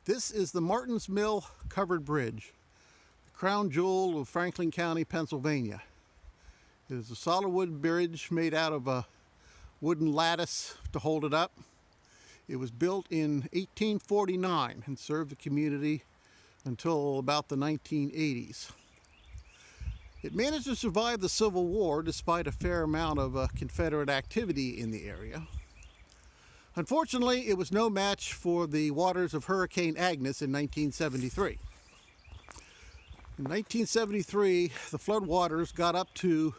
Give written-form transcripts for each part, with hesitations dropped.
This is the Martin's Mill Covered Bridge, the crown jewel of Franklin County, Pennsylvania. It is a solid wood bridge made out of a wooden lattice to hold it up. It was built in 1849 and served the community until about the 1980s. It managed to survive the Civil War despite a fair amount of Confederate activity in the area. Unfortunately, it was no match for the waters of Hurricane Agnes in 1973. In 1973, the floodwaters got up to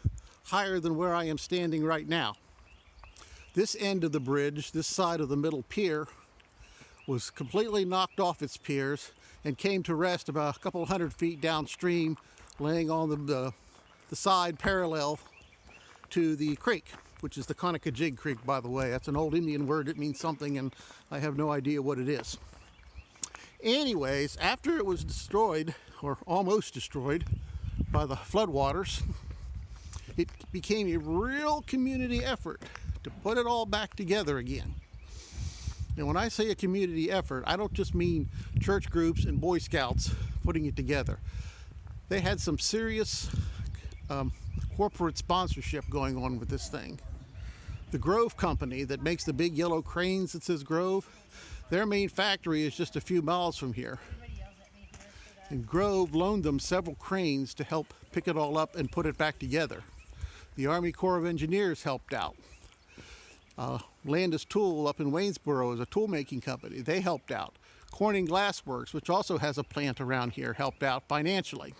higher than where I am standing right now. This end of the bridge, this side of the middle pier, was completely knocked off its piers and came to rest about a couple hundred feet downstream, laying on the side parallel to the creek, which is the Conococheague Creek, by the way. That's an old Indian word. It means something, and I have no idea what it is. Anyways, after it was destroyed, or almost destroyed, by the floodwaters, it became a real community effort to put it all back together again. And when I say a community effort, I don't just mean church groups and Boy Scouts putting it together. They had some serious corporate sponsorship going on with this thing. The Grove Company that makes the big yellow cranes that says Grove, their main factory is just a few miles from here. And Grove loaned them several cranes to help pick it all up and put it back together. The Army Corps of Engineers helped out. Landis Tool up in Waynesboro is a tool making company. They helped out. Corning Glass Works, which also has a plant around here, helped out financially.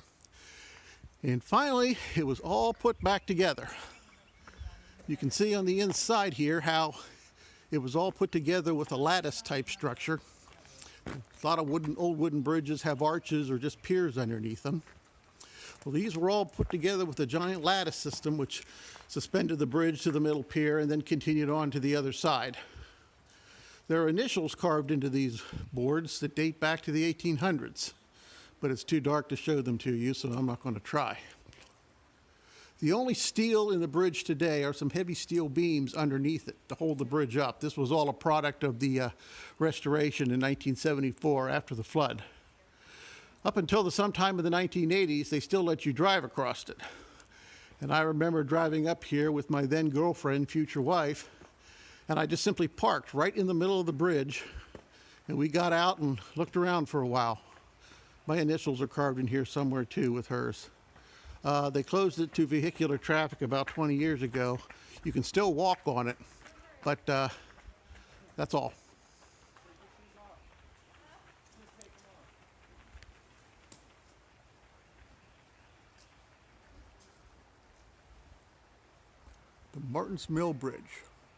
And finally, it was all put back together. You can see on the inside here how it was all put together with a lattice type structure. A lot of old wooden bridges have arches or just piers underneath them. Well, these were all put together with a giant lattice system which suspended the bridge to the middle pier and then continued on to the other side. There are initials carved into these boards that date back to the 1800s, but it's too dark to show them to you, so I'm not going to try. The only steel in the bridge today are some heavy steel beams underneath it to hold the bridge up. This was all a product of the restoration in 1974 after the flood. Up until sometime in the 1980s, they still let you drive across it. And I remember driving up here with my then girlfriend, future wife, and I just simply parked right in the middle of the bridge, and we got out and looked around for a while. My initials are carved in here somewhere too with hers. They closed it to vehicular traffic about 20 years ago. You can still walk on it, but that's all. The Martin's Mill Bridge.